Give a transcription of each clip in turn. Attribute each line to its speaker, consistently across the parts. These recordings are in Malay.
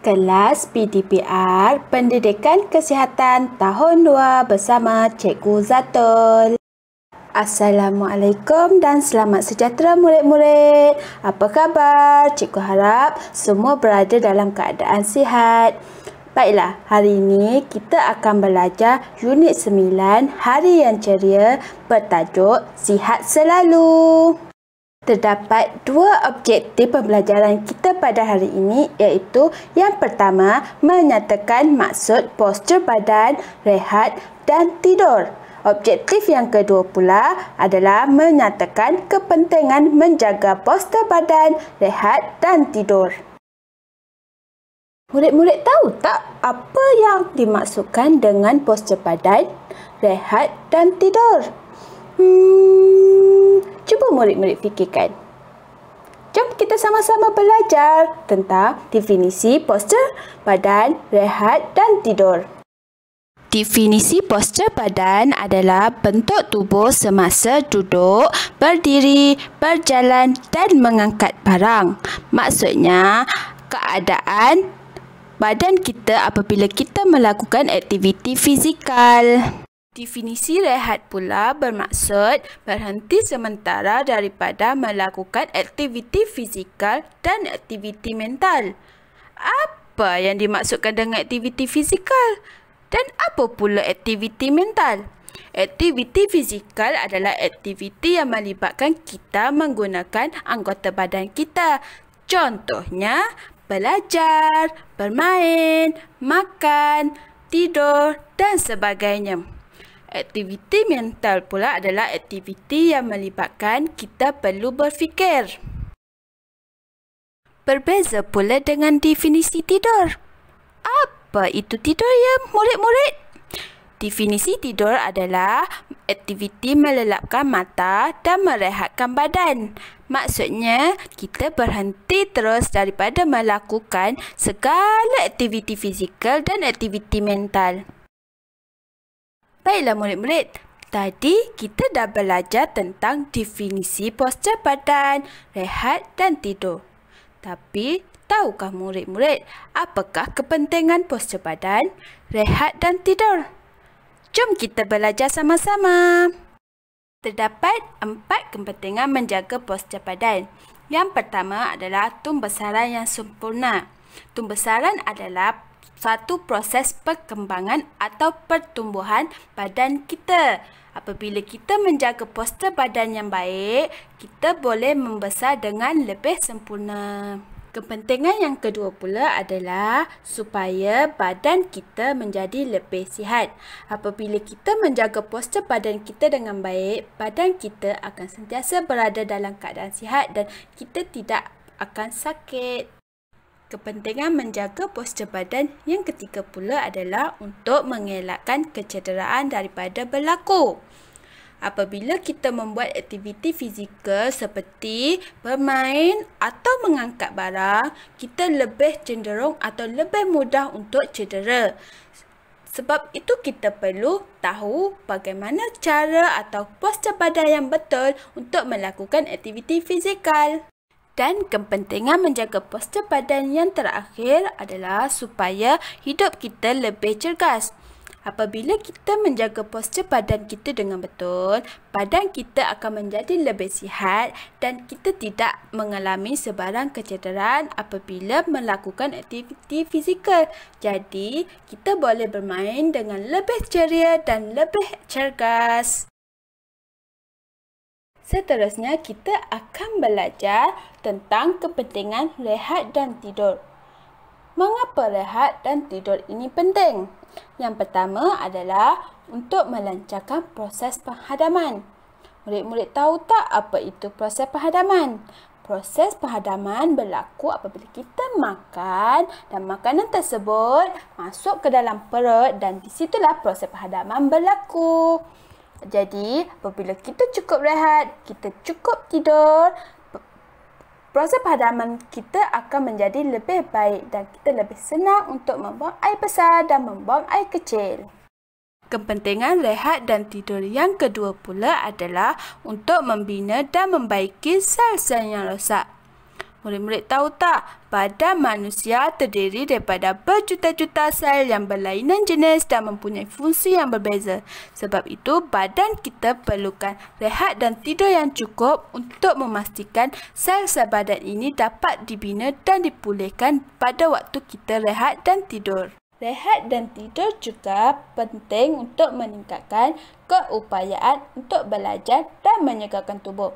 Speaker 1: Kelas PDPR Pendidikan Kesihatan Tahun 2 bersama Cikgu Zatul. Assalamualaikum dan selamat sejahtera murid-murid. Apa khabar? Cikgu harap semua berada dalam keadaan sihat. Baiklah, hari ini kita akan belajar unit 9 Hari yang Ceria bertajuk Sihat Selalu. Terdapat dua objektif pembelajaran kita pada hari ini, iaitu yang pertama, menyatakan maksud postur badan, rehat dan tidur. Objektif yang kedua pula adalah menyatakan kepentingan menjaga postur badan, rehat dan tidur. Murid-murid tahu tak apa yang dimaksudkan dengan postur badan, rehat dan tidur? Cuba murid-murid fikirkan. Jom kita sama-sama belajar tentang definisi postur badan, rehat dan tidur. Definisi postur badan adalah bentuk tubuh semasa duduk, berdiri, berjalan dan mengangkat barang. Maksudnya, keadaan badan kita apabila kita melakukan aktiviti fizikal. Definisi rehat pula bermaksud berhenti sementara daripada melakukan aktiviti fizikal dan aktiviti mental. Apa yang dimaksudkan dengan aktiviti fizikal? Dan apa pula aktiviti mental? Aktiviti fizikal adalah aktiviti yang melibatkan kita menggunakan anggota badan kita. Contohnya, belajar, bermain, makan, tidur dan sebagainya. Aktiviti mental pula adalah aktiviti yang melibatkan kita perlu berfikir. Berbeza pula dengan definisi tidur. Apa itu tidur ya murid-murid? Definisi tidur adalah aktiviti melelapkan mata dan merehatkan badan. Maksudnya, kita berhenti terus daripada melakukan segala aktiviti fizikal dan aktiviti mental. Baiklah murid-murid, tadi kita dah belajar tentang definisi postur badan, rehat dan tidur. Tapi, tahukah murid-murid apakah kepentingan postur badan, rehat dan tidur? Jom kita belajar sama-sama. Terdapat 4 kepentingan menjaga postur badan. Yang pertama adalah tumbesaran yang sempurna. Tumbesaran adalah satu proses perkembangan atau pertumbuhan badan kita. Apabila kita menjaga postur badan yang baik, kita boleh membesar dengan lebih sempurna. Kepentingan yang kedua pula adalah supaya badan kita menjadi lebih sihat. Apabila kita menjaga postur badan kita dengan baik, badan kita akan sentiasa berada dalam keadaan sihat dan kita tidak akan sakit. Kepentingan menjaga postur badan yang ketiga pula adalah untuk mengelakkan kecederaan daripada berlaku. Apabila kita membuat aktiviti fizikal seperti bermain atau mengangkat barang, kita lebih cenderung atau lebih mudah untuk cedera. Sebab itu kita perlu tahu bagaimana cara atau postur badan yang betul untuk melakukan aktiviti fizikal. Dan kepentingan menjaga postur badan yang terakhir adalah supaya hidup kita lebih cergas. Apabila kita menjaga postur badan kita dengan betul, badan kita akan menjadi lebih sihat dan kita tidak mengalami sebarang kecederaan apabila melakukan aktiviti fizikal. Jadi, kita boleh bermain dengan lebih ceria dan lebih cergas. Seterusnya, kita akan belajar tentang kepentingan rehat dan tidur. Mengapa rehat dan tidur ini penting? Yang pertama adalah untuk melancarkan proses penghadaman. Murid-murid tahu tak apa itu proses penghadaman? Proses penghadaman berlaku apabila kita makan dan makanan tersebut masuk ke dalam perut dan di situlah proses penghadaman berlaku. Jadi, apabila kita cukup rehat, kita cukup tidur, proses penghadaman kita akan menjadi lebih baik dan kita lebih senang untuk membuang air besar dan membuang air kecil. Kepentingan rehat dan tidur yang kedua pula adalah untuk membina dan membaiki sel-sel yang rosak. Murid-murid tahu tak, badan manusia terdiri daripada berjuta-juta sel yang berlainan jenis dan mempunyai fungsi yang berbeza. Sebab itu, badan kita perlukan rehat dan tidur yang cukup untuk memastikan sel-sel badan ini dapat dibina dan dipulihkan pada waktu kita rehat dan tidur. Rehat dan tidur juga penting untuk meningkatkan keupayaan untuk belajar dan menyegarkan tubuh.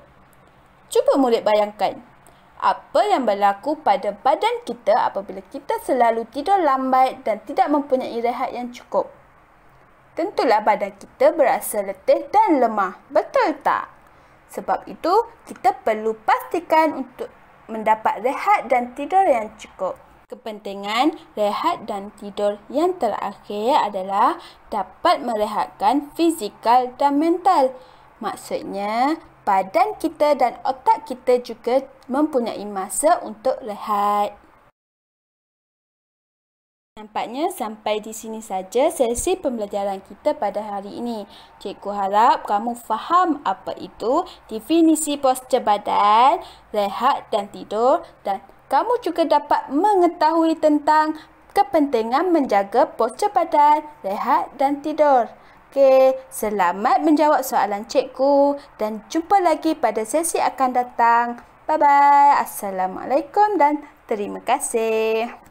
Speaker 1: Cuba murid bayangkan, apa yang berlaku pada badan kita apabila kita selalu tidur lambat dan tidak mempunyai rehat yang cukup? Tentulah badan kita berasa letih dan lemah, betul tak? Sebab itu, kita perlu pastikan untuk mendapat rehat dan tidur yang cukup. Kepentingan rehat dan tidur yang terakhir adalah dapat merehatkan fizikal dan mental. Maksudnya, badan kita dan otak kita juga mempunyai masa untuk rehat. Nampaknya sampai di sini saja sesi pembelajaran kita pada hari ini. Cikgu harap kamu faham apa itu definisi postur badan, rehat dan tidur, dan kamu juga dapat mengetahui tentang kepentingan menjaga postur badan, rehat dan tidur. Okey, selamat menjawab soalan cikgu dan jumpa lagi pada sesi akan datang. Bye-bye. Assalamualaikum dan terima kasih.